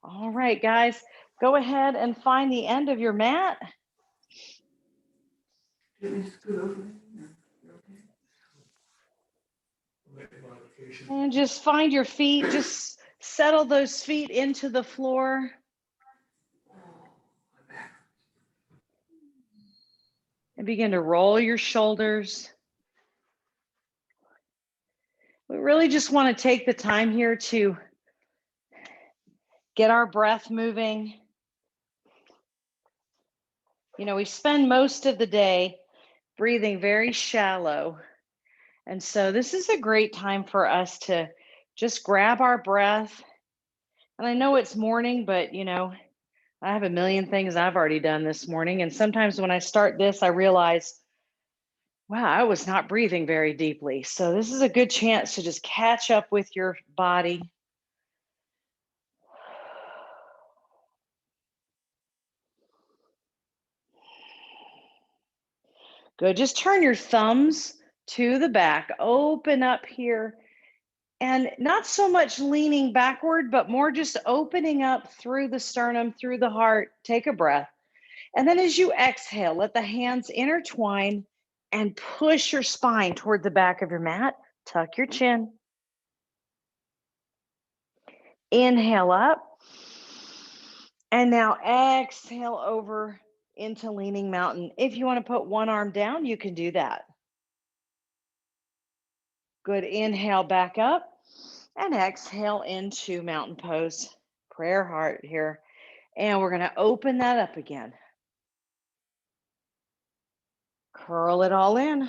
All right, guys, go ahead and find the end of your mat. And just find your feet, just settle those feet into the floor. And begin to roll your shoulders. We really just want to take the time here to get our breath moving. You know, we spend most of the day breathing very shallow. And so this is a great time for us to just grab our breath. And I know it's morning, but you know, I have a million things I've already done this morning. And sometimes when I start this, I realize, wow, I was not breathing very deeply. So this is a good chance to just catch up with your body. Good. Just turn your thumbs to the back, open up here, and not so much leaning backward, but more just opening up through the sternum, through the heart. Take a breath. And then as you exhale, let the hands intertwine and push your spine toward the back of your mat. Tuck your chin. Inhale up. And now exhale over into leaning mountain. If you want to put one arm down, you can do that. Good. Inhale back up and exhale into mountain pose. Prayer heart here. And we're going to open that up again. Curl it all in.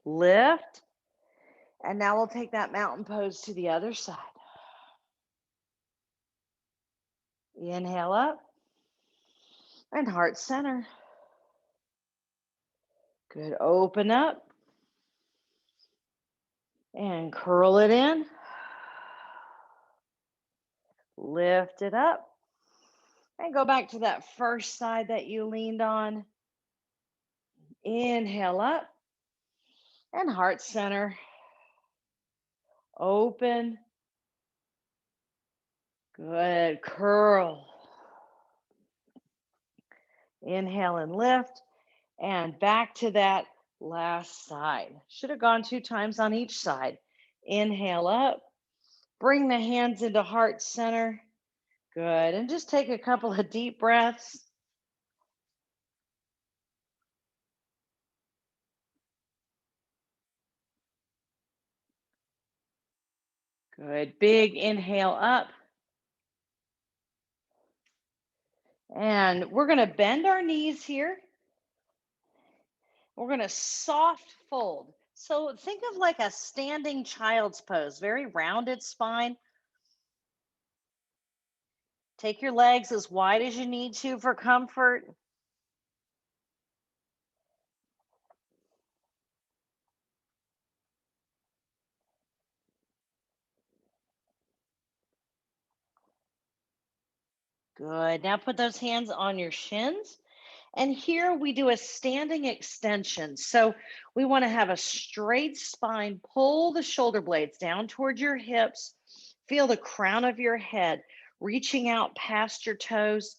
Lift. And now we'll take that mountain pose to the other side. Inhale up and heart center. Good. Open up and curl it in. Lift it up and go back to that first side that you leaned on. Inhale up and heart center. Open. Good. Curl. Inhale and lift. And back to that last side. Should have gone 2 times on each side. Inhale up. Bring the hands into heart center. Good. And just take a couple of deep breaths. Good. Big inhale up. And we're going to bend our knees here. We're going to soft fold. So think of like a standing child's pose, very rounded spine. Take your legs as wide as you need to for comfort. Good. Now put those hands on your shins. And here we do a standing extension. So we want to have a straight spine. Pull the shoulder blades down towards your hips. Feel the crown of your head reaching out past your toes.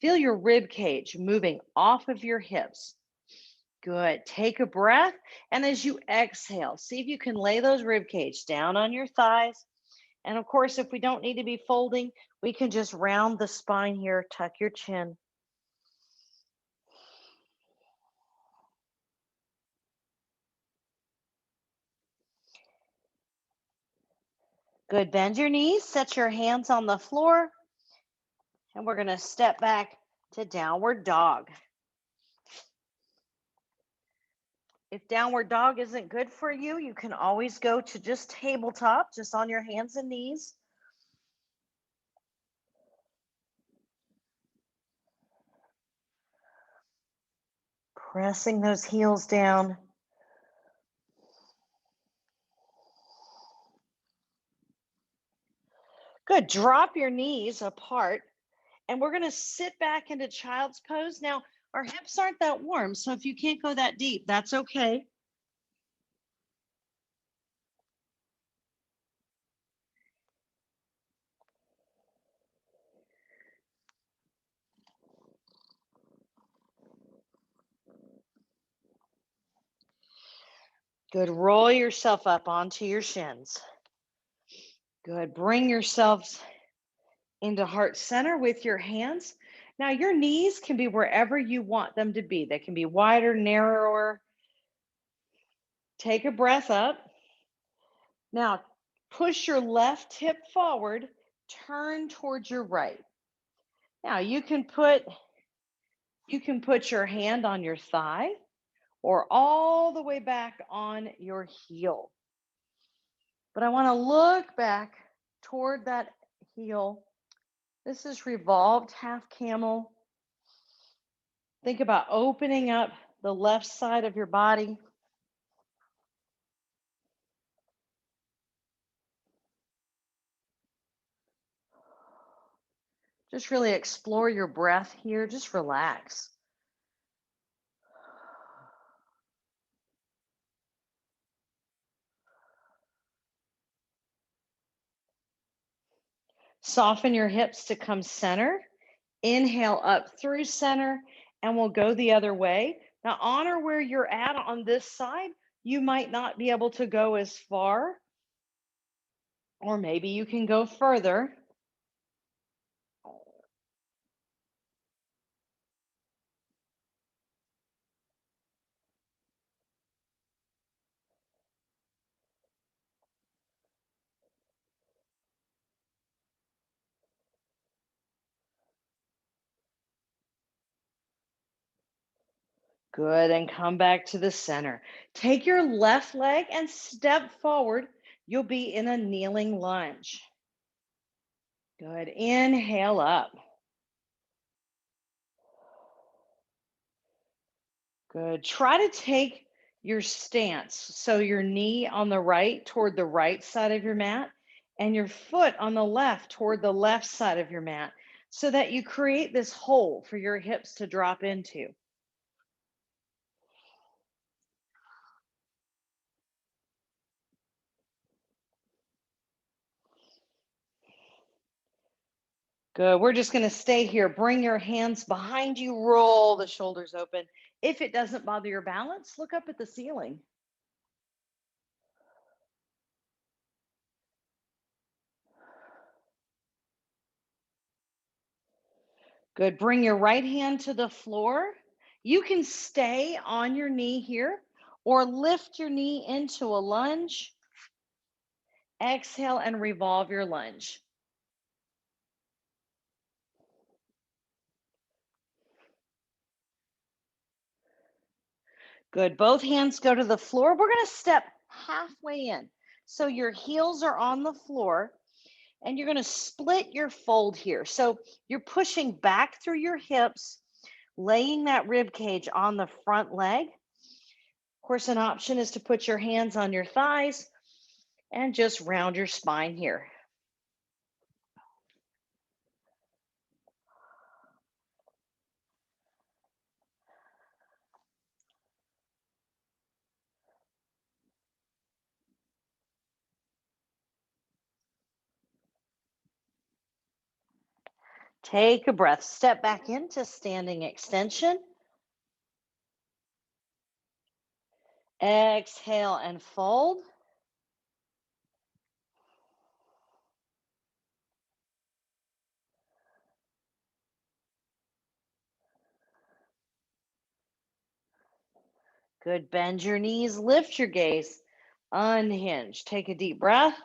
Feel your rib cage moving off of your hips. Good. Take a breath. And as you exhale, see if you can lay those rib cage down on your thighs. And of course, if we don't need to be folding, we can just round the spine here, tuck your chin. Good. Bend your knees, set your hands on the floor, and we're going to step back to downward dog. If downward dog isn't good for you, you can always go to just tabletop, just on your hands and knees. Pressing those heels down. Good. Drop your knees apart, and we're going to sit back into child's pose. Now, our hips aren't that warm, so if you can't go that deep, that's okay. Good. Roll yourself up onto your shins. Good. Bring yourselves into heart center with your hands. Now, your knees can be wherever you want them to be. They can be wider, narrower. Take a breath up. Now, push your left hip forward, turn towards your right. Now, you can put your hand on your thigh or all the way back on your heel. But I want to look back toward that heel. This is revolved half camel. Think about opening up the left side of your body. Just really explore your breath here. Just relax. Soften your hips to come center. Inhale up through center, and we'll go the other way. Now, honor where you're at on this side. You might not be able to go as far, or maybe you can go further. Good, and come back to the center. Take your left leg and step forward. You'll be in a kneeling lunge. Good. Inhale up. Good. Try to take your stance. So your knee on the right toward the right side of your mat and your foot on the left toward the left side of your mat so that you create this hole for your hips to drop into. Good. We're just going to stay here. Bring your hands behind you. Roll the shoulders open. If it doesn't bother your balance, look up at the ceiling. Good. Bring your right hand to the floor. You can stay on your knee here or lift your knee into a lunge. Exhale and revolve your lunge. Good. Both hands go to the floor. We're going to step halfway in. So your heels are on the floor and you're going to split your fold here. So you're pushing back through your hips, laying that rib cage on the front leg. Of course, an option is to put your hands on your thighs and just round your spine here. Take a breath. Step back into standing extension. Exhale and fold. Good. Bend your knees, lift your gaze, unhinge. Take a deep breath.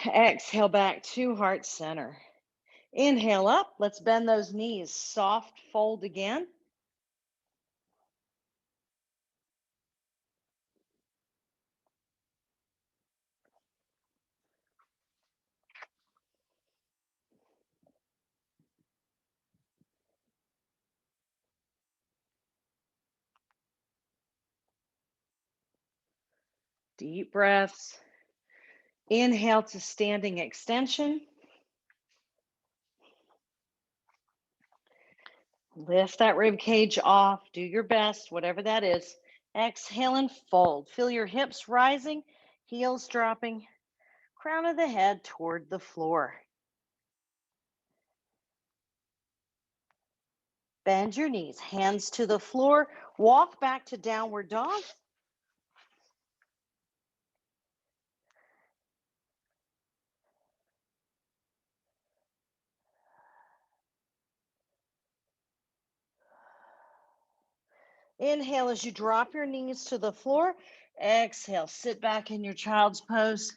Exhale back to heart center. Inhale up. Let's bend those knees. Soft fold again. Deep breaths. Inhale to standing extension. Lift that rib cage off. Do your best, whatever that is. Exhale and fold. Feel your hips rising, heels dropping, crown of the head toward the floor. Bend your knees, hands to the floor. Walk back to downward dog. Inhale as you drop your knees to the floor. Exhale, sit back in your child's pose.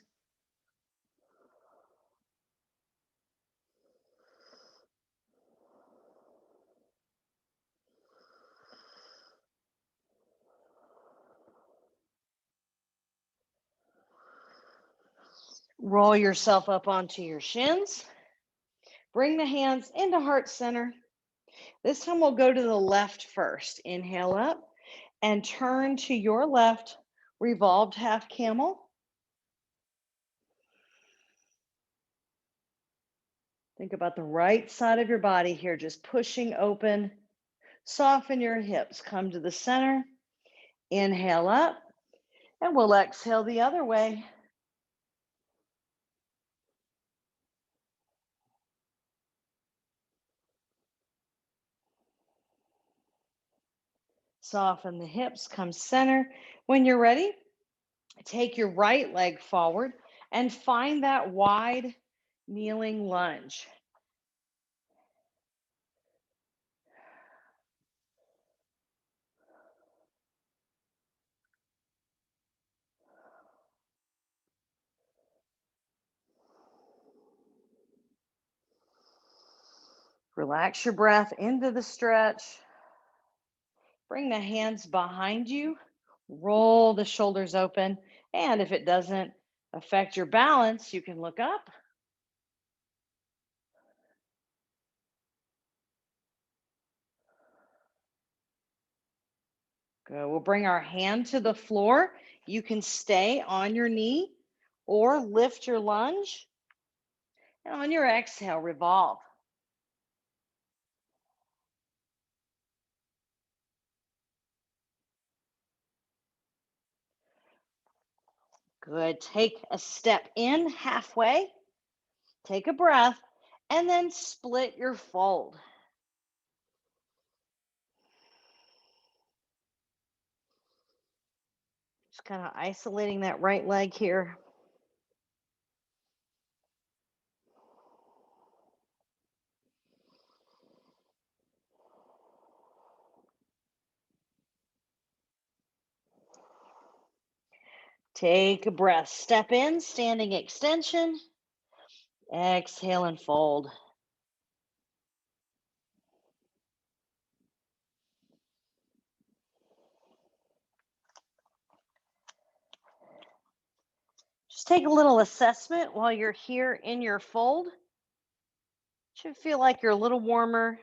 Roll yourself up onto your shins. Bring the hands into heart center. This time we'll go to the left first. Inhale up and turn to your left, revolved half camel. Think about the right side of your body here, just pushing open. Soften your hips. Come to the center. Inhale up, and we'll exhale the other way. Soften the hips. Come center. When you're ready, take your right leg forward and find that wide kneeling lunge. Relax your breath into the stretch. Bring the hands behind you. Roll the shoulders open. And if it doesn't affect your balance, you can look up. Good. We'll bring our hand to the floor. You can stay on your knee or lift your lunge. And on your exhale, revolve. Good. Take a step in halfway. Take a breath and then split your fold. Just kind of isolating that right leg here. Take a breath. Step in, standing extension. Exhale and fold. Just take a little assessment while you're here in your fold. Should feel like you're a little warmer,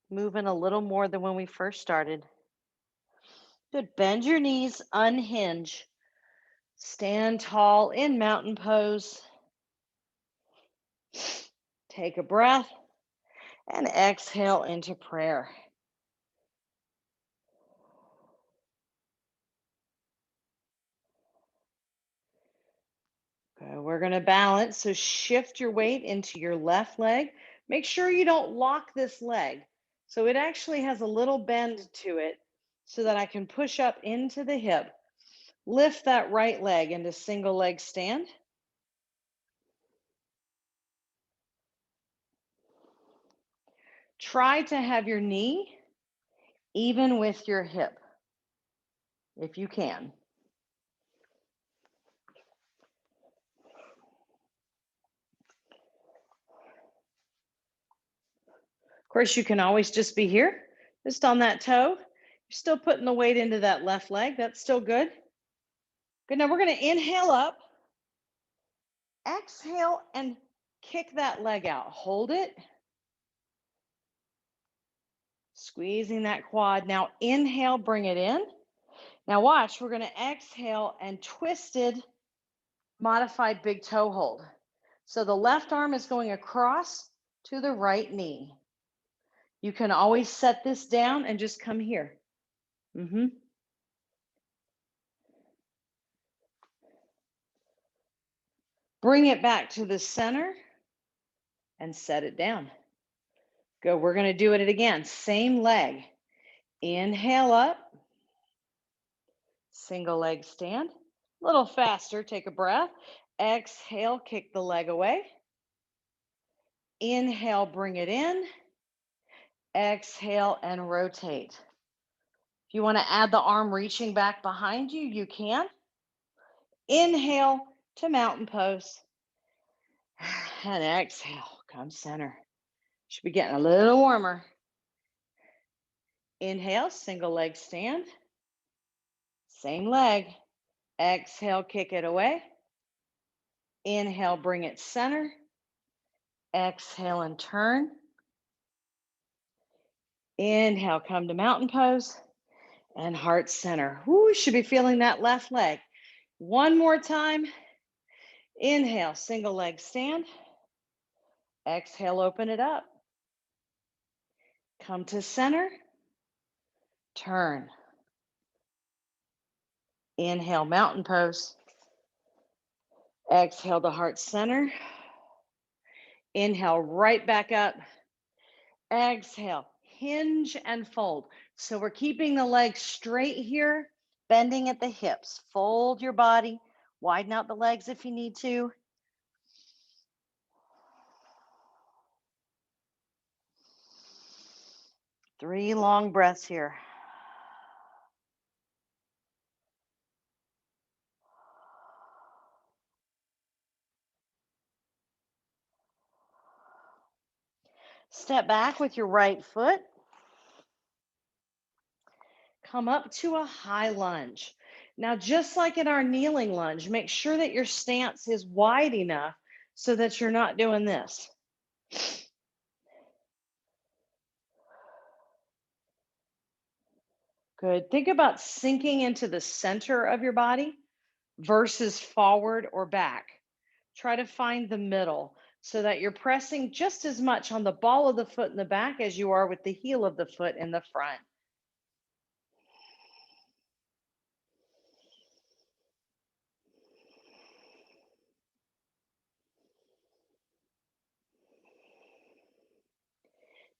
moving a little more than when we first started. Good. Bend your knees, unhinge. Stand tall in mountain pose. Take a breath and exhale into prayer. Okay, we're going to balance. So shift your weight into your left leg. Make sure you don't lock this leg. So it actually has a little bend to it so that I can push up into the hip. Lift that right leg into single leg stand. Try to have your knee even with your hip, if you can. Of course, you can always just be here, just on that toe. You're still putting the weight into that left leg. That's still good. Good. Now we're going to inhale up, exhale, and kick that leg out. Hold it. Squeezing that quad. Now inhale, bring it in. Now watch, we're going to exhale and twisted modified big toe hold. So the left arm is going across to the right knee. You can always set this down and just come here. Bring it back to the center and set it down. Good. We're going to do it again. Same leg. Inhale up. Single leg stand. A little faster. Take a breath. Exhale, kick the leg away. Inhale, bring it in. Exhale and rotate. If you want to add the arm reaching back behind you, you can. Inhale to mountain pose. And exhale, come center. Should be getting a little warmer. Inhale, single leg stand. Same leg. Exhale, kick it away. Inhale, bring it center. Exhale and turn. Inhale, come to mountain pose and heart center. Woo, should be feeling that left leg. One more time. Inhale, single leg stand. Exhale, open it up. Come to center. Turn. Inhale, mountain pose. Exhale to heart center. Inhale, right back up. Exhale, hinge and fold. So we're keeping the legs straight here, bending at the hips. Fold your body, widen out the legs if you need to. Three long breaths here. Step back with your right foot. Come up to a high lunge. Now, just like in our kneeling lunge, make sure that your stance is wide enough so that you're not doing this. Good. Think about sinking into the center of your body versus forward or back. Try to find the middle so that you're pressing just as much on the ball of the foot in the back as you are with the heel of the foot in the front.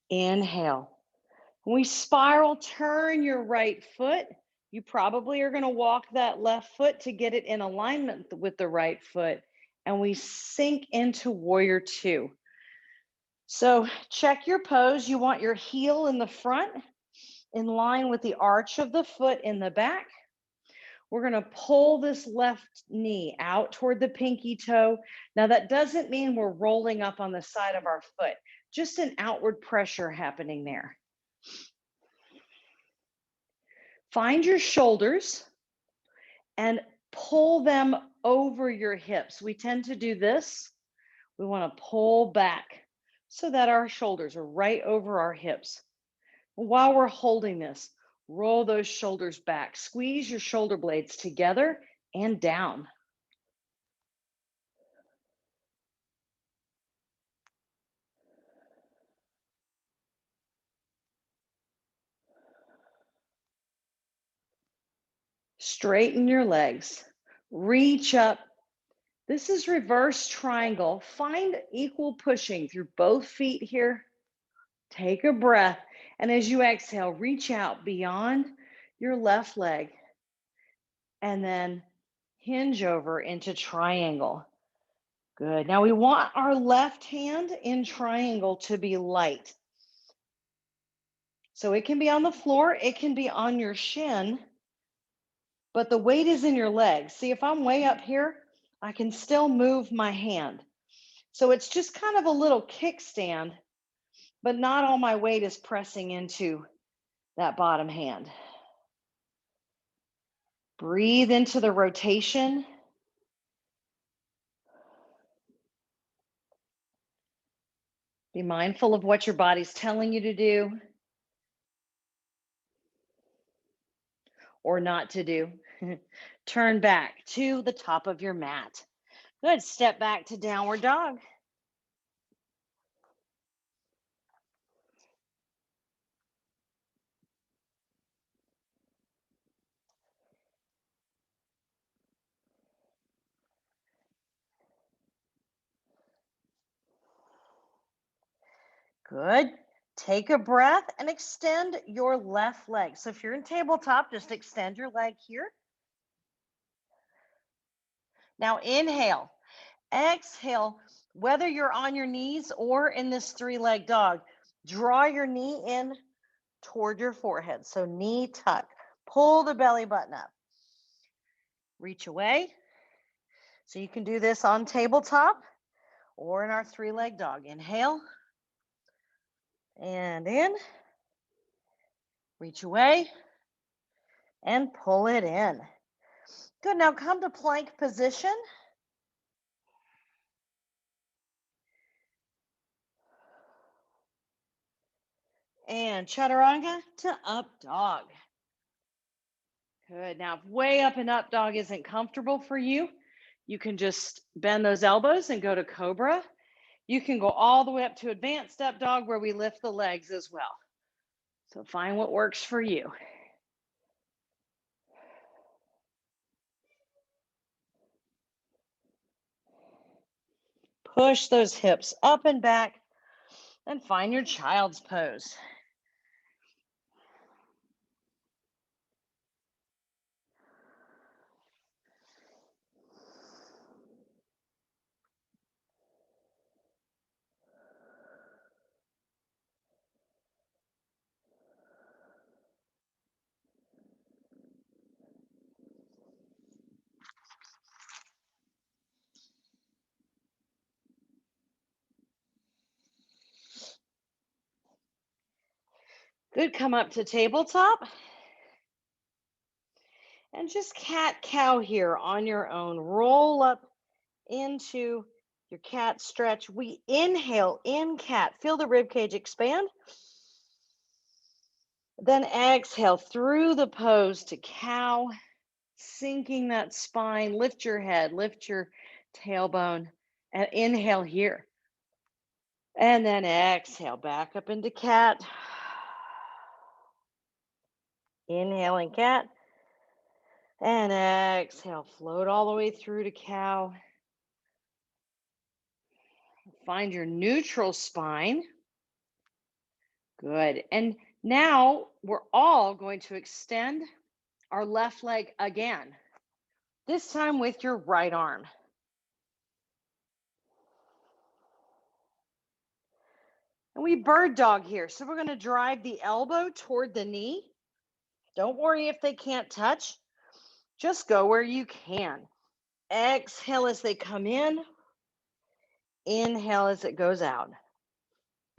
Inhale. When we spiral, turn your right foot. You probably are going to walk that left foot to get it in alignment with the right foot. And we sink into warrior two. So check your pose. You want your heel in the front, in line with the arch of the foot in the back. We're going to pull this left knee out toward the pinky toe. Now, that doesn't mean we're rolling up on the side of our foot, just an outward pressure happening there. Find your shoulders and pull them over your hips. We tend to do this. We want to pull back so that our shoulders are right over our hips. While we're holding this, roll those shoulders back. Squeeze your shoulder blades together and down. Straighten your legs. Reach up. This is reverse triangle. Find equal pushing through both feet here. Take a breath. And as you exhale, reach out beyond your left leg and then hinge over into triangle. Good. Now we want our left hand in triangle to be light. So it can be on the floor, it can be on your shin, but the weight is in your legs. See, if I'm way up here, I can still move my hand. So it's just kind of a little kickstand, but not all my weight is pressing into that bottom hand. Breathe into the rotation. Be mindful of what your body's telling you to do or not to do. Turn back to the top of your mat. Good. Step back to downward dog. Good. Take a breath and extend your left leg. So if you're in tabletop, just extend your leg here. Now inhale, exhale, whether you're on your knees or in this three-leg dog, draw your knee in toward your forehead. So knee tuck, pull the belly button up, reach away. So you can do this on tabletop or in our three-leg dog. Inhale and in, reach away and pull it in. Good, now come to plank position. And chaturanga to up dog. Good. Now, if way up and up dog isn't comfortable for you, you can just bend those elbows and go to cobra. You can go all the way up to advanced up dog where we lift the legs as well. So find what works for you. Push those hips up and back and find your child's pose. Good, come up to tabletop. And just cat-cow here on your own. Roll up into your cat stretch. We inhale in cat. Feel the rib cage expand. Then exhale through the pose to cow, sinking that spine. Lift your head, lift your tailbone, and inhale here. And then exhale back up into cat. Inhaling cat. And exhale, float all the way through to cow. Find your neutral spine. Good. And now we're all going to extend our left leg again, this time with your right arm. And we bird dog here. So we're going to drive the elbow toward the knee. Don't worry if they can't touch. Just go where you can. Exhale as they come in. Inhale as it goes out.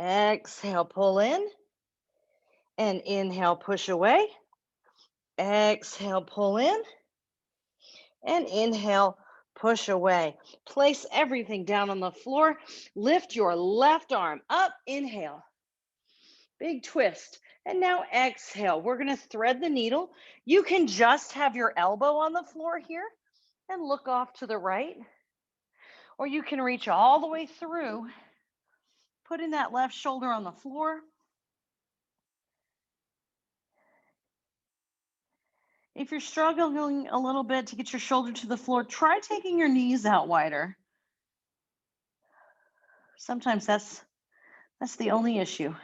Exhale, pull in. And inhale, push away. Exhale, pull in. And inhale, push away. Place everything down on the floor. Lift your left arm up. Inhale. Big twist. And now exhale. We're going to thread the needle. You can just have your elbow on the floor here and look off to the right. Or you can reach all the way through, putting that left shoulder on the floor. If you're struggling a little bit to get your shoulder to the floor, try taking your knees out wider. Sometimes that's the only issue.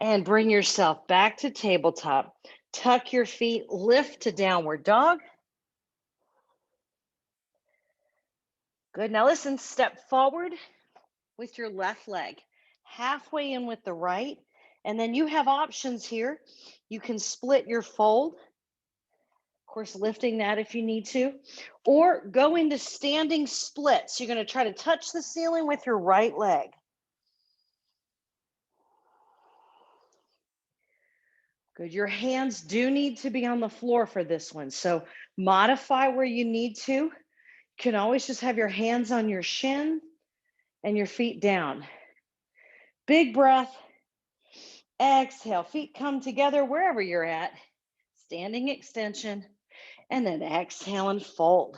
And bring yourself back to tabletop. Tuck your feet, lift to downward dog. Good. Now listen, step forward with your left leg, halfway in with the right. And then you have options here. You can split your fold, of course, lifting that if you need to, or go into standing splits. You're going to try to touch the ceiling with your right leg. Good. Your hands do need to be on the floor for this one. So modify where you need to. You can always just have your hands on your shin and your feet down. Big breath. Exhale. Feet come together wherever you're at. Standing extension. And then exhale and fold.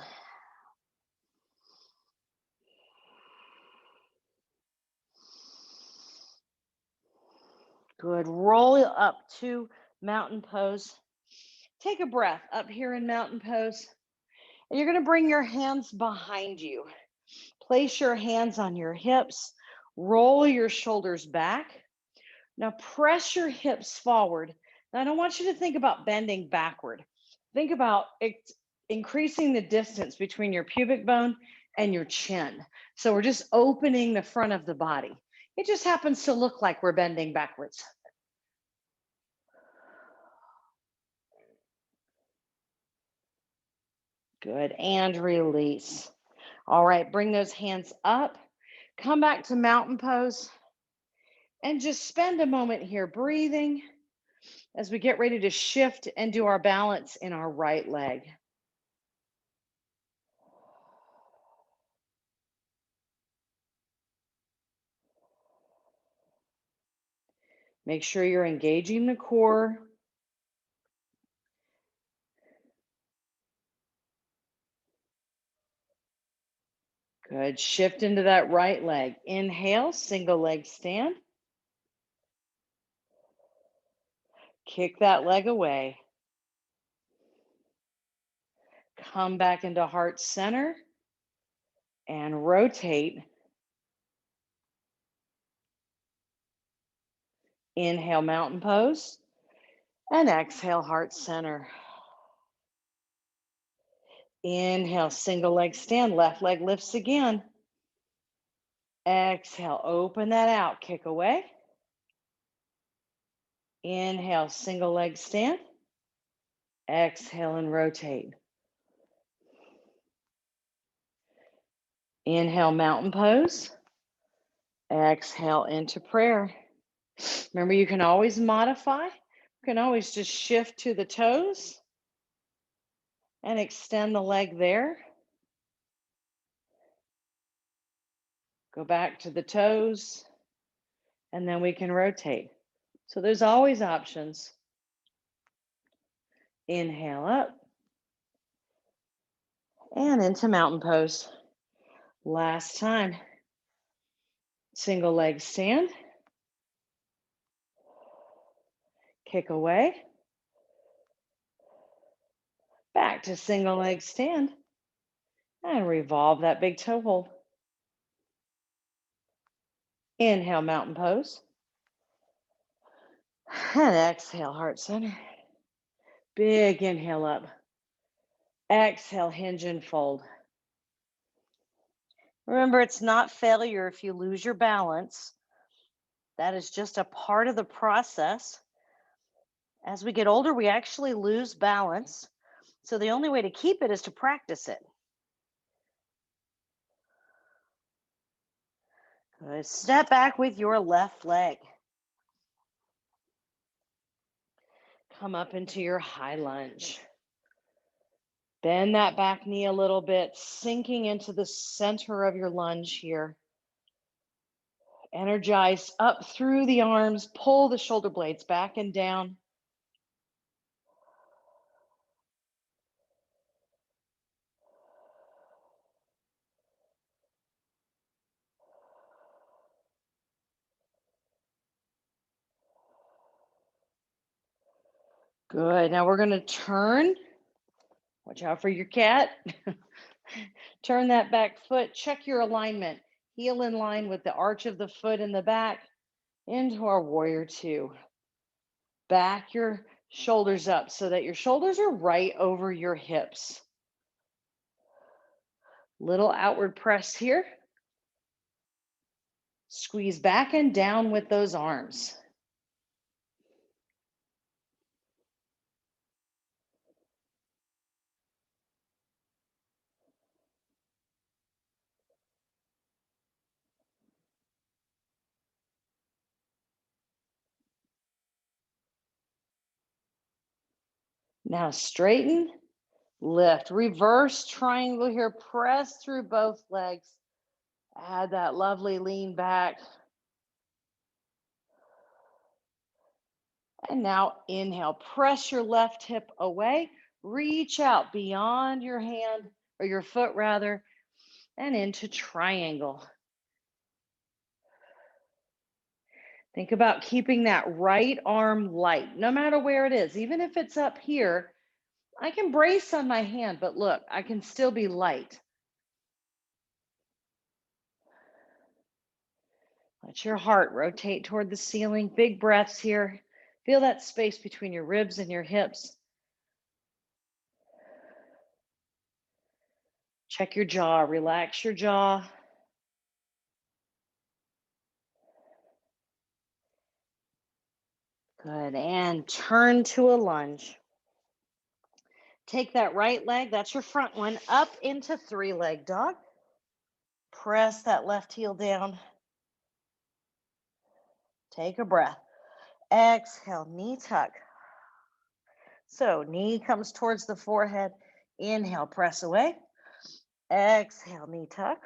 Good. Roll up to mountain pose. Take a breath up here in mountain pose. And you're going to bring your hands behind you. Place your hands on your hips. Roll your shoulders back. Now press your hips forward. Now I don't want you to think about bending backward. Think about increasing the distance between your pubic bone and your chin. So we're just opening the front of the body. It just happens to look like we're bending backwards. Good, and release. All right, bring those hands up. Come back to mountain pose and just spend a moment here breathing as we get ready to shift and do our balance in our right leg. Make sure you're engaging the core. Good. Shift into that right leg. Inhale, single leg stand. Kick that leg away. Come back into heart center and rotate. Inhale, mountain pose, and exhale, heart center. Inhale, single leg stand. Left leg lifts again. Exhale, open that out. Kick away. Inhale, single leg stand. Exhale and rotate. Inhale, mountain pose. Exhale into prayer. Remember, you can always modify. You can always just shift to the toes and extend the leg there. Go back to the toes, and then we can rotate. So there's always options. Inhale up and into mountain pose. Last time. Single leg stand. Kick away. Back to single leg stand. And revolve that big toe hold. Inhale, mountain pose. And exhale, heart center. Big inhale up. Exhale, hinge and fold. Remember, it's not failure if you lose your balance. That is just a part of the process. As we get older, we actually lose balance. So the only way to keep it is to practice it. Good. Step back with your left leg. Come up into your high lunge. Bend that back knee a little bit, sinking into the center of your lunge here. Energize up through the arms, pull the shoulder blades back and down. Good. Now we're going to turn. Watch out for your cat. Turn that back foot. Check your alignment. Heel in line with the arch of the foot in the back into our warrior two. Back your shoulders up so that your shoulders are right over your hips. Little outward press here. Squeeze back and down with those arms. Now straighten, lift, reverse triangle here. Press through both legs. Add that lovely lean back. And now inhale, press your left hip away. Reach out beyond your hand or your foot rather, and into triangle. Think about keeping that right arm light, no matter where it is. Even if it's up here, I can brace on my hand, but look, I can still be light. Let your heart rotate toward the ceiling. Big breaths here. Feel that space between your ribs and your hips. Check your jaw, relax your jaw. Good, and turn to a lunge. Take that right leg, that's your front one, up into three-leg dog. Press that left heel down. Take a breath. Exhale, knee tuck. So knee comes towards the forehead. Inhale, press away. Exhale, knee tuck.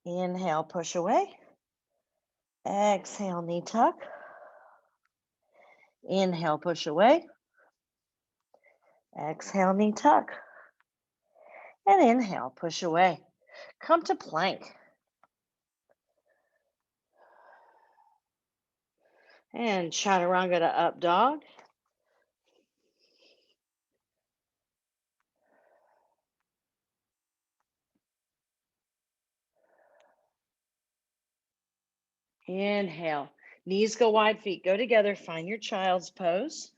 Inhale, push away. Exhale, knee tuck. Inhale, push away. Exhale, knee tuck. And inhale, push away. Come to plank. And chaturanga to up dog. Inhale. Knees go wide, feet go together. Find your child's pose.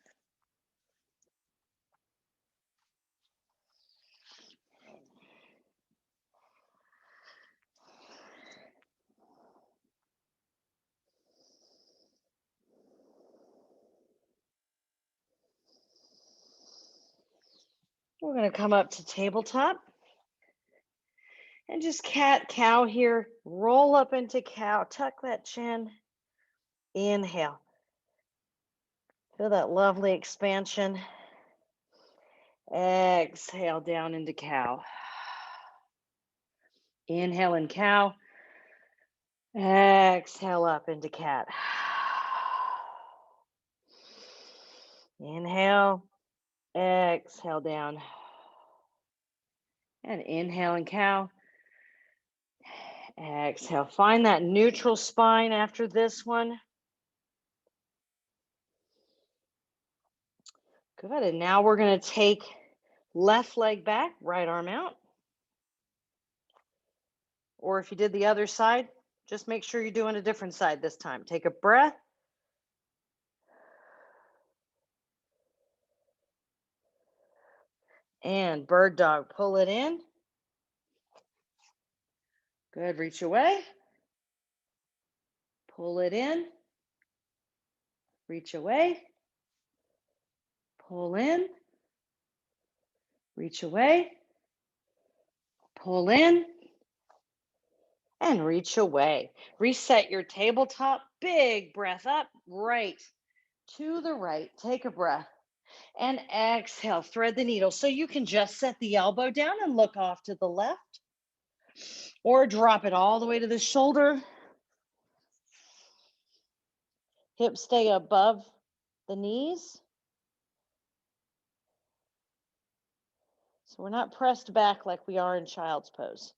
We're going to come up to tabletop. And just cat cow here. Roll up into cow. Tuck that chin. Inhale. Feel that lovely expansion. Exhale down into cow. Inhale in cow. Exhale up into cat. Inhale. Exhale down. And inhale in cow. Exhale. Find that neutral spine after this one. Good. And now we're going to take left leg back, right arm out. Or if you did the other side, just make sure you're doing a different side this time. Take a breath. And bird dog, pull it in. Good, reach away. Pull it in. Reach away. Pull in. Reach away. Pull in. And reach away. Reset your tabletop. Big breath up, right to the right. Take a breath. And exhale, thread the needle. So you can just set the elbow down and look off to the left. Or drop it all the way to the shoulder. Hips stay above the knees. So we're not pressed back like we are in child's pose.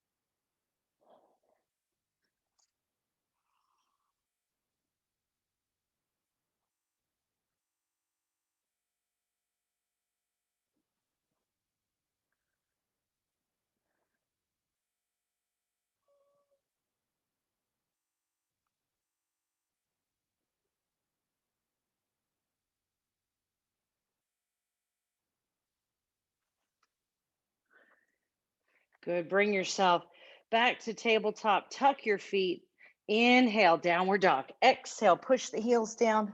Good. Bring yourself back to tabletop. Tuck your feet. Inhale, downward dog. Exhale, push the heels down.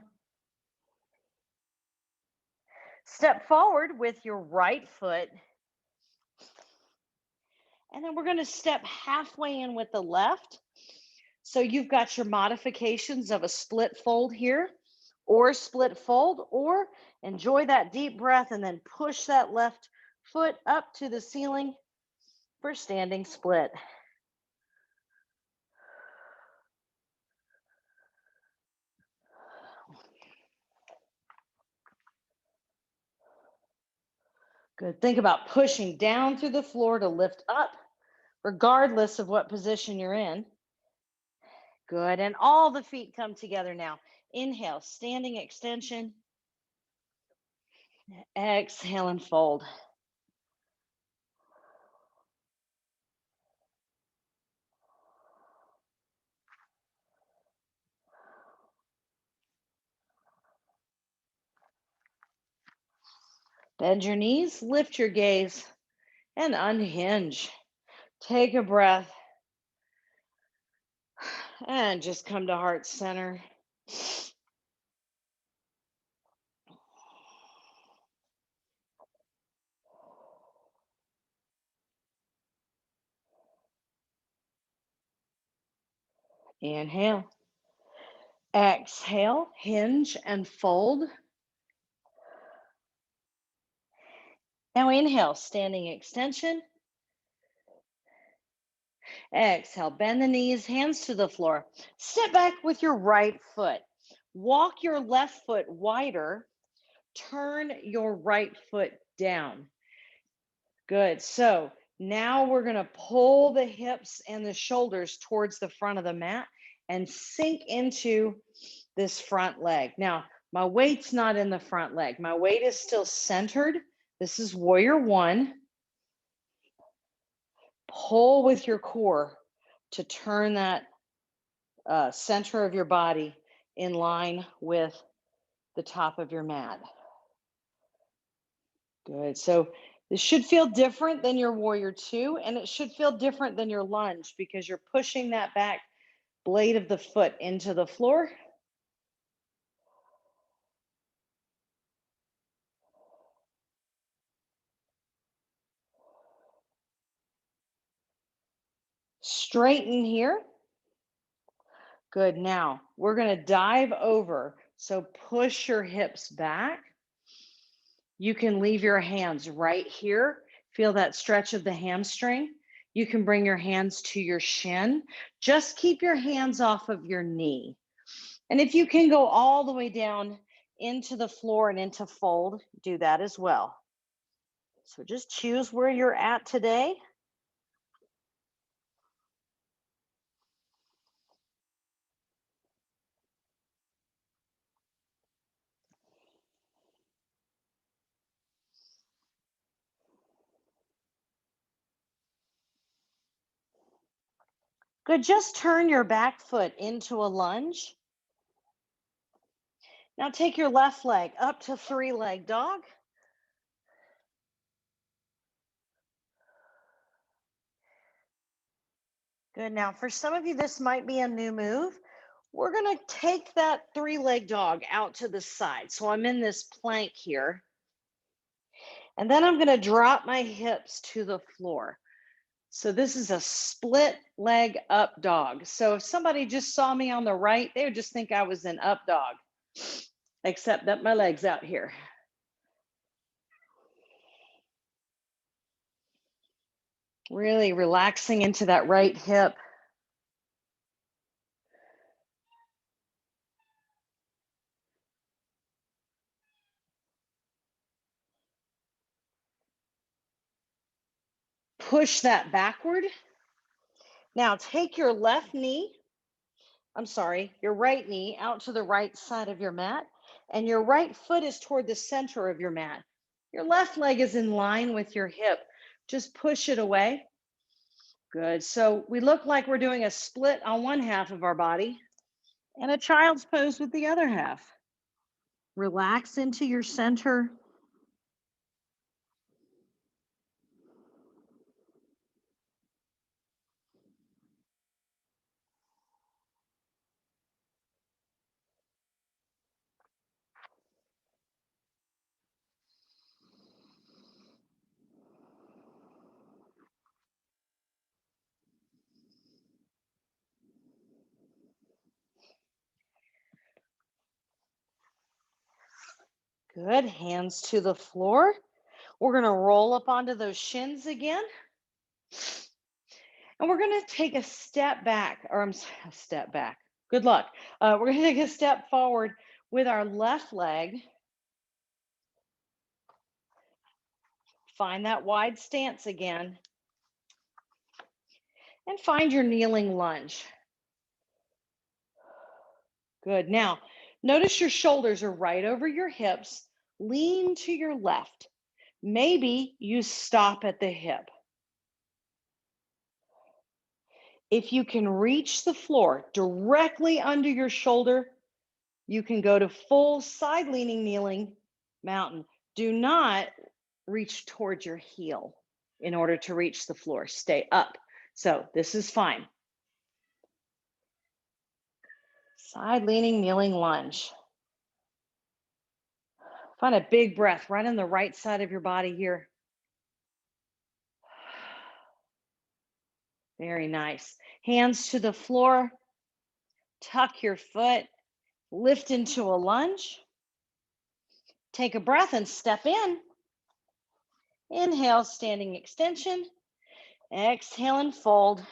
Step forward with your right foot. And then we're going to step halfway in with the left. So you've got your modifications of a split fold here or split fold, or enjoy that deep breath and then push that left foot up to the ceiling for standing split. Good. Think about pushing down through the floor to lift up, regardless of what position you're in. Good. And all the feet come together now. Inhale, standing extension. Exhale and fold. Bend your knees, lift your gaze, and unhinge. Take a breath and just come to heart center. Inhale. Exhale, hinge and fold. Now inhale, standing extension. Exhale, bend the knees, hands to the floor. Sit back with your right foot. Walk your left foot wider. Turn your right foot down. Good. So now we're going to pull the hips and the shoulders towards the front of the mat and sink into this front leg. Now, my weight's not in the front leg. My weight is still centered. This is warrior one. Pull with your core to turn that center of your body in line with the top of your mat. Good. So this should feel different than your warrior two, and it should feel different than your lunge because you're pushing that back blade of the foot into the floor. Straighten here. Good. Now we're going to dive over. So push your hips back. You can leave your hands right here. Feel that stretch of the hamstring. You can bring your hands to your shin. Just keep your hands off of your knee. And if you can go all the way down into the floor and into fold, do that as well. So just choose where you're at today. Good. Just turn your back foot into a lunge. Now take your left leg up to three-leg dog. Good. Now, for some of you, this might be a new move. We're going to take that three-leg dog out to the side. So I'm in this plank here. And then I'm going to drop my hips to the floor. So this is a split leg up dog. So if somebody just saw me on the right, they would just think I was an up dog, except that my leg's out here. Really relaxing into that right hip. Push that backward. Now take your your right knee out to the right side of your mat, and your right foot is toward the center of your mat. Your left leg is in line with your hip. Just push it away. Good. So we look like we're doing a split on one half of our body and a child's pose with the other half. Relax into your center. Good. Hands to the floor. We're going to roll up onto those shins again. And we're going to take a step back, a step back. Good luck. We're going to take a step forward with our left leg. Find that wide stance again. And find your kneeling lunge. Good. Now, notice your shoulders are right over your hips. Lean to your left. Maybe you stop at the hip. If you can reach the floor directly under your shoulder, you can go to full side leaning kneeling mountain. Do not reach towards your heel in order to reach the floor. Stay up. So this is fine. Side leaning kneeling lunge. Find a big breath right on the right side of your body here. Very nice. Hands to the floor. Tuck your foot. Lift into a lunge. Take a breath and step in. Inhale, standing extension. Exhale and fold.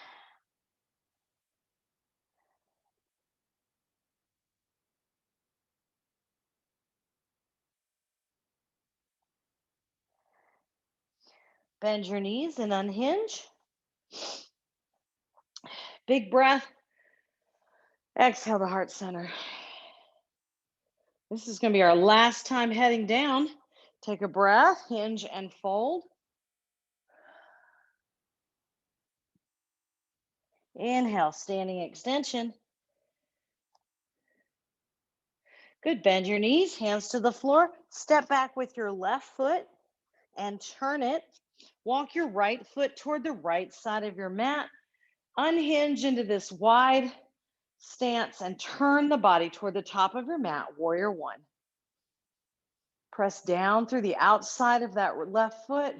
Bend your knees and unhinge. Big breath. Exhale the heart center. This is going to be our last time heading down. Take a breath, hinge and fold. Inhale, standing extension. Good. Bend your knees, hands to the floor. Step back with your left foot and turn it. Walk your right foot toward the right side of your mat. Unhinge into this wide stance and turn the body toward the top of your mat, warrior one. Press down through the outside of that left foot.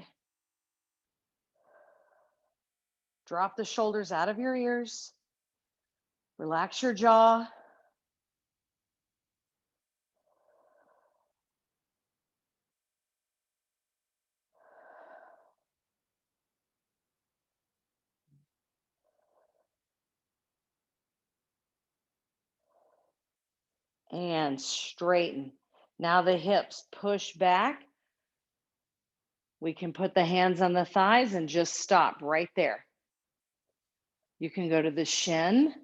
Drop the shoulders out of your ears. Relax your jaw. And straighten. Now the hips push back. We can put the hands on the thighs and just stop right there. You can go to the shin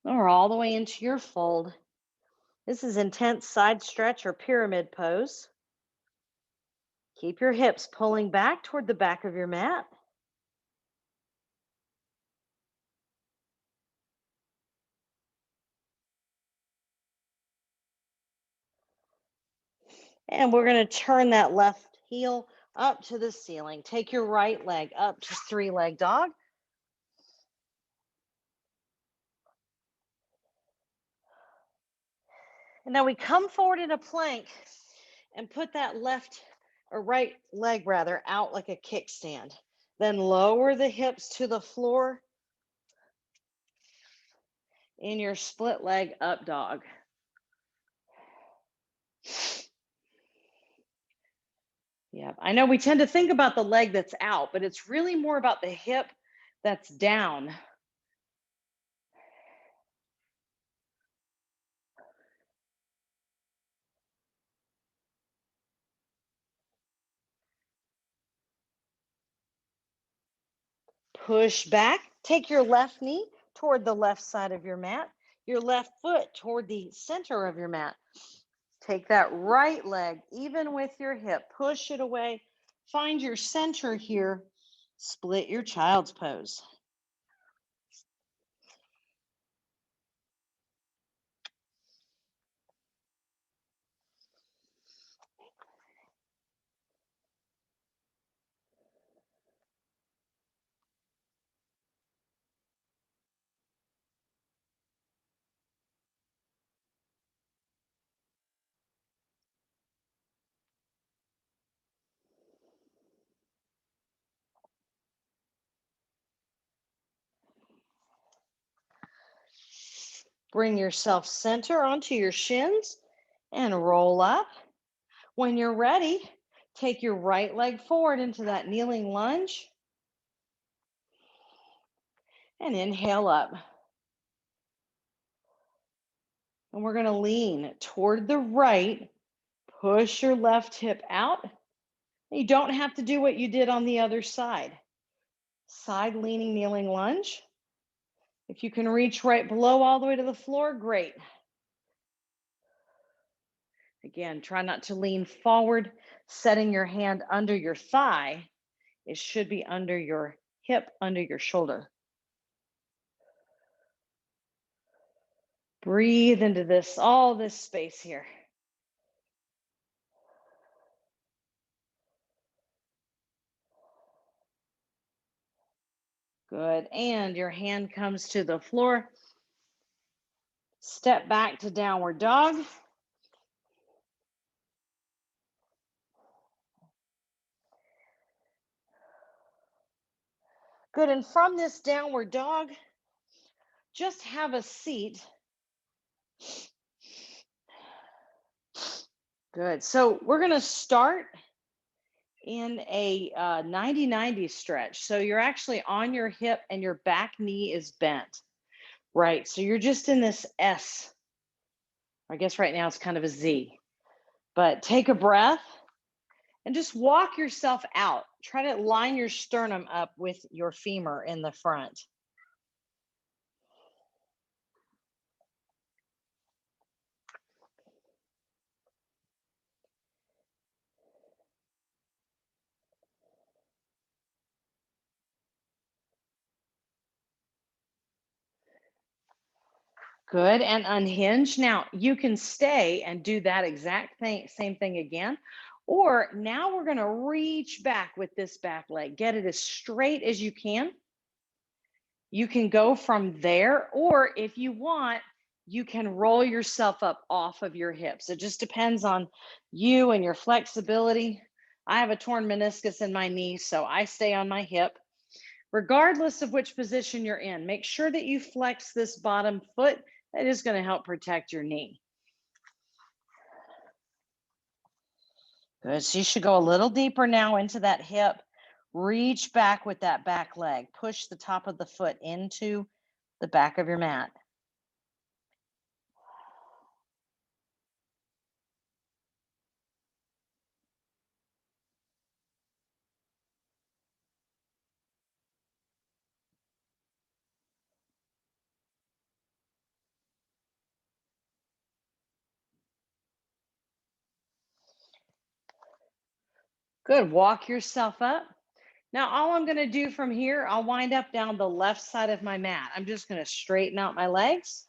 or all the way into your fold. This is intense side stretch or pyramid pose. Keep your hips pulling back toward the back of your mat. And we're going to turn that left heel up to the ceiling. Take your right leg up to three-leg dog. And now we come forward in a plank and put that left or right leg rather out like a kickstand. Then lower the hips to the floor in your split leg up dog. Yeah, I know we tend to think about the leg that's out, but it's really more about the hip that's down. Push back. Take your left knee toward the left side of your mat, your left foot toward the center of your mat. Take that right leg, even with your hip, push it away. Find your center here. Split your child's pose. Bring yourself center onto your shins and roll up. When you're ready, take your right leg forward into that kneeling lunge and inhale up. And we're going to lean toward the right, push your left hip out. You don't have to do what you did on the other side. Side leaning kneeling lunge. If you can reach right below all the way to the floor, great. Again, try not to lean forward, setting your hand under your thigh. It should be under your hip, under your shoulder. Breathe into this, all this space here. Good. And your hand comes to the floor. Step back to downward dog. Good. And from this downward dog, just have a seat. Good. So we're going to start in a 90-90 stretch. So you're actually on your hip and your back knee is bent. Right. So you're just in this S. I guess right now it's kind of a Z. But take a breath and just walk yourself out. Try to line your sternum up with your femur in the front. Good, and unhinge. Now you can stay and do that exact thing, same thing again. Or now we're going to reach back with this back leg. Get it as straight as you can. You can go from there, or if you want, you can roll yourself up off of your hips. It just depends on you and your flexibility. I have a torn meniscus in my knee, so I stay on my hip. Regardless of which position you're in, make sure that you flex this bottom foot. That is going to help protect your knee. Good. So you should go a little deeper now into that hip. Reach back with that back leg. Push the top of the foot into the back of your mat. Good. Walk yourself up. Now, all I'm going to do from here, I'll wind up down the left side of my mat. I'm just going to straighten out my legs.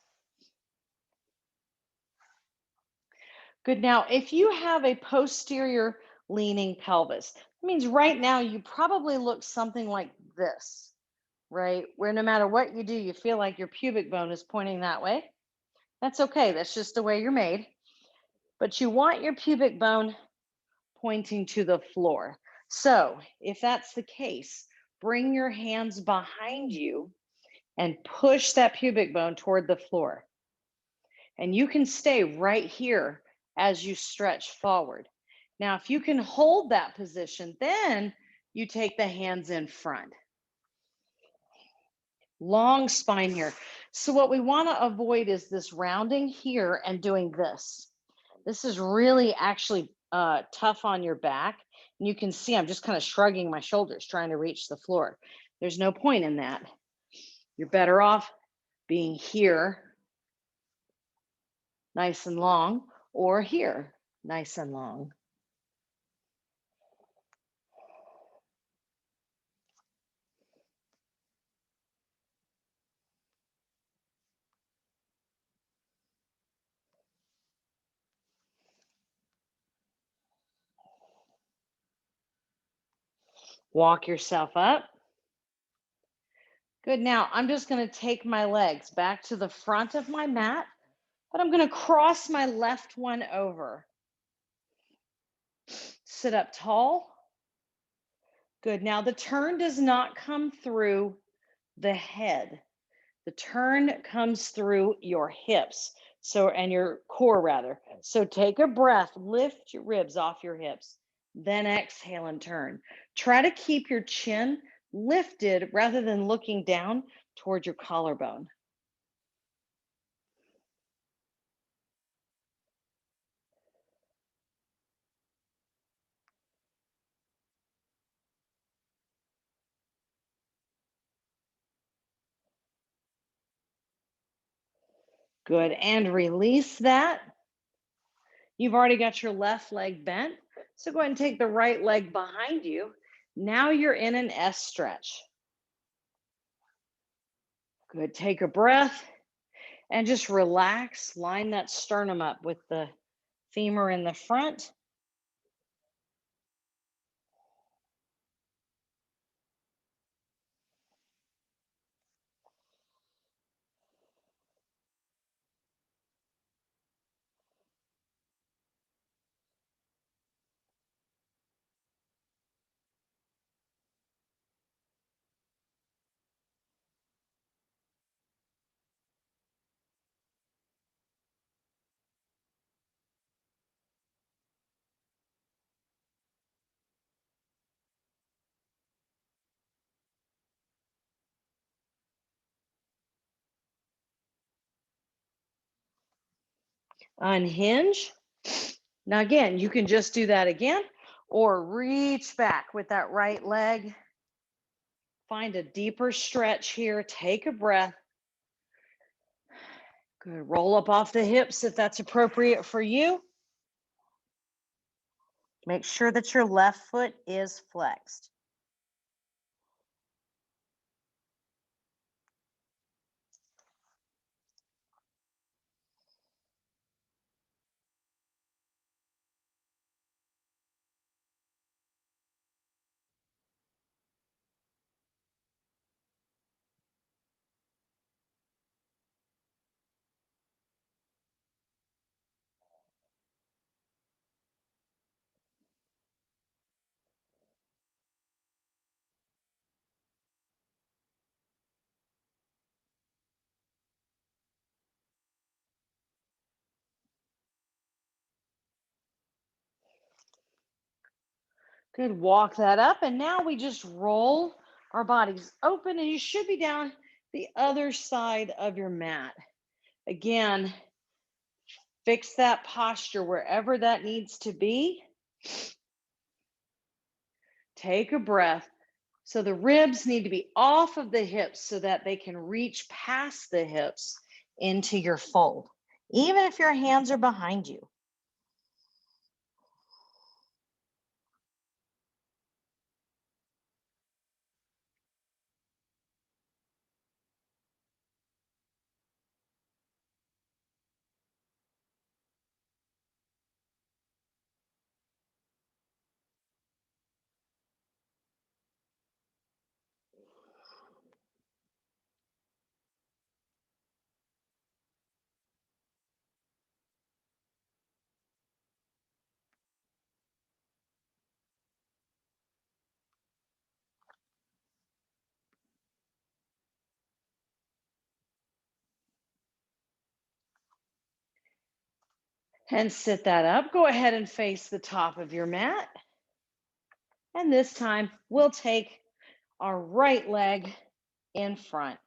Good. Now, if you have a posterior leaning pelvis, that means right now you probably look something like this, right? Where no matter what you do, you feel like your pubic bone is pointing that way. That's okay. That's just the way you're made. But you want your pubic bone pointing to the floor. So if that's the case, bring your hands behind you and push that pubic bone toward the floor. And you can stay right here as you stretch forward. Now, if you can hold that position, then you take the hands in front. Long spine here. So what we want to avoid is this rounding here and doing this. This is really actually tough on your back. And you can see I'm just kind of shrugging my shoulders, trying to reach the floor. There's no point in that. You're better off being here, nice and long, or here, nice and long. Walk yourself up. Good. Now I'm just going to take my legs back to the front of my mat, but I'm going to cross my left one over. Sit up tall. Good. Now the turn does not come through the head. The turn comes through your hips. So, and your core rather. So take a breath, lift your ribs off your hips, then exhale and turn. Try to keep your chin lifted rather than looking down toward your collarbone. Good. And release that. You've already got your left leg bent. So go ahead and take the right leg behind you. Now you're in an S stretch. Good. Take a breath and just relax. Line that sternum up with the femur in the front. Unhinge. Now, again, you can just do that again or reach back with that right leg. Find a deeper stretch here. Take a breath. Good. Roll up off the hips if that's appropriate for you. Make sure that your left foot is flexed. Good. Walk that up. And now we just roll our bodies open, and you should be down the other side of your mat. Again, fix that posture wherever that needs to be. Take a breath. So the ribs need to be off of the hips so that they can reach past the hips into your fold, even if your hands are behind you. And sit that up. Go ahead and face the top of your mat. And this time we'll take our right leg in front.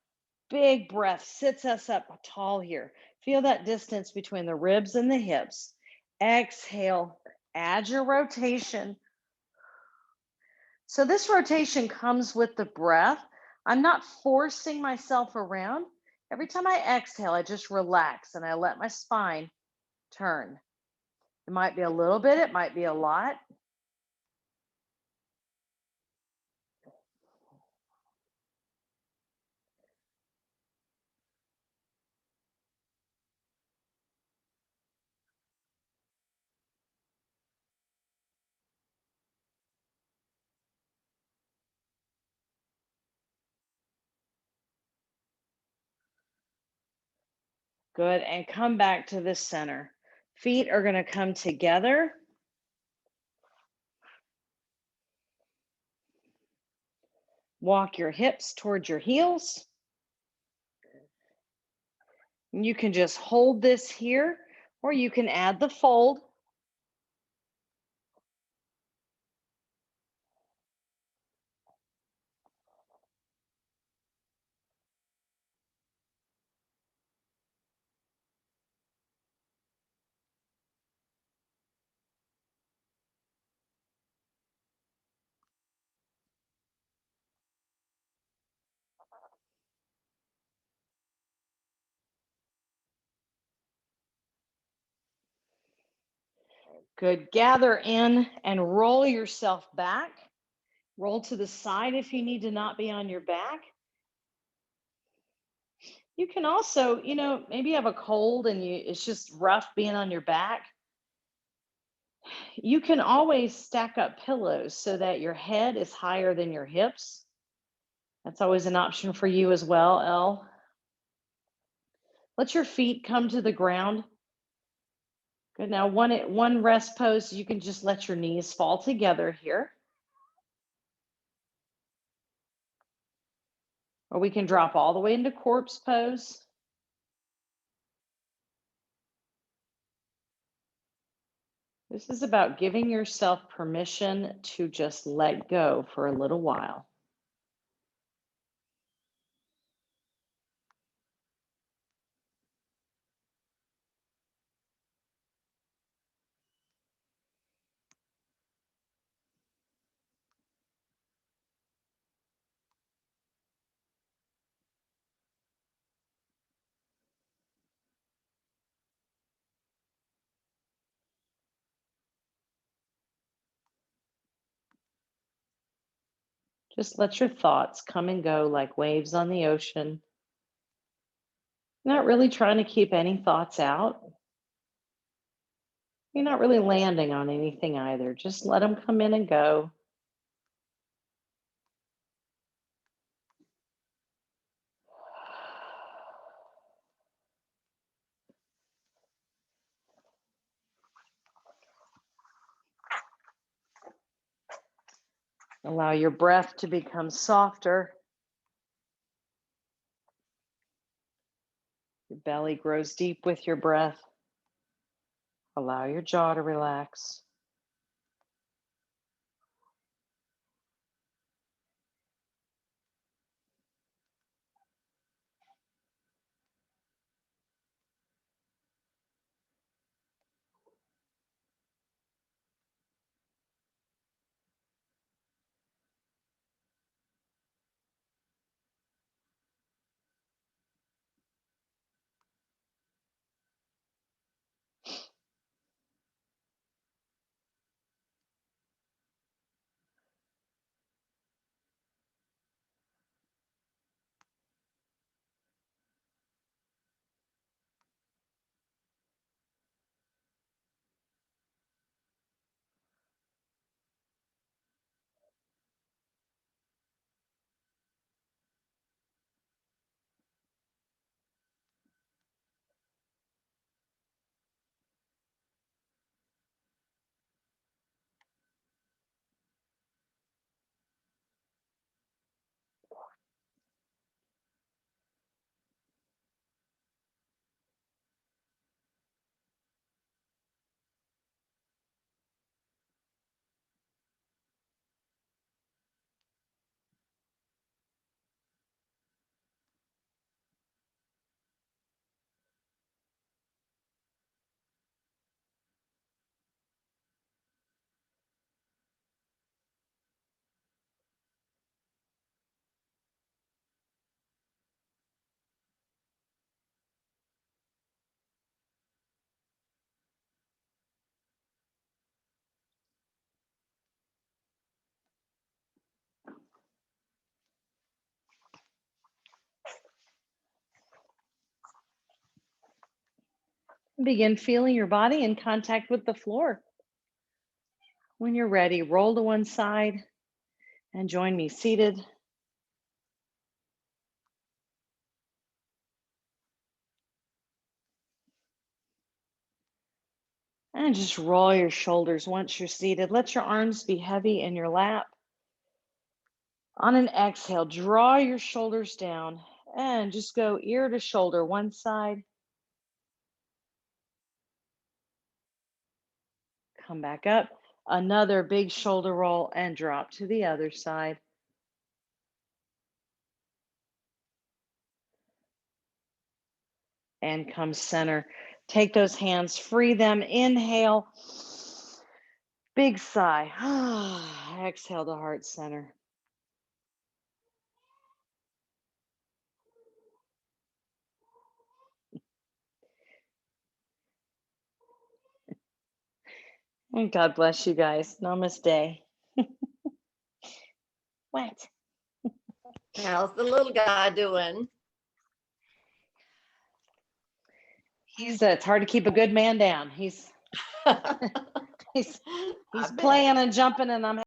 Big breath sits us up tall here. Feel that distance between the ribs and the hips. Exhale, add your rotation. So this rotation comes with the breath. I'm not forcing myself around. Every time I exhale, I just relax and I let my spine turn. It might be a little bit, it might be a lot. Good. And come back to the center. Feet are going to come together. Walk your hips towards your heels. You can just hold this here, or you can add the fold. Good. Gather in and roll yourself back. Roll to the side if you need to not be on your back. You can also, maybe you have a cold and it's just rough being on your back. You can always stack up pillows so that your head is higher than your hips. That's always an option for you as well, Elle. Let your feet come to the ground. Good. Now, one rest pose, you can just let your knees fall together here. Or we can drop all the way into corpse pose. This is about giving yourself permission to just let go for a little while. Just let your thoughts come and go like waves on the ocean. Not really trying to keep any thoughts out. You're not really landing on anything either. Just let them come in and go. Allow your breath to become softer. Your belly grows deep with your breath. Allow your jaw to relax. Begin feeling your body in contact with the floor. When you're ready, roll to one side and join me seated. And just roll your shoulders once you're seated. Let your arms be heavy in your lap. On an exhale, draw your shoulders down and just go ear to shoulder, one side. Come back up. Another big shoulder roll and drop to the other side. And come center. Take those hands, free them. Inhale. Big sigh. Exhale to heart center. God bless you guys. Namaste. What? How's the little guy doing? It's hard to keep a good man down. He's I he's bet. playing and jumping, and I'm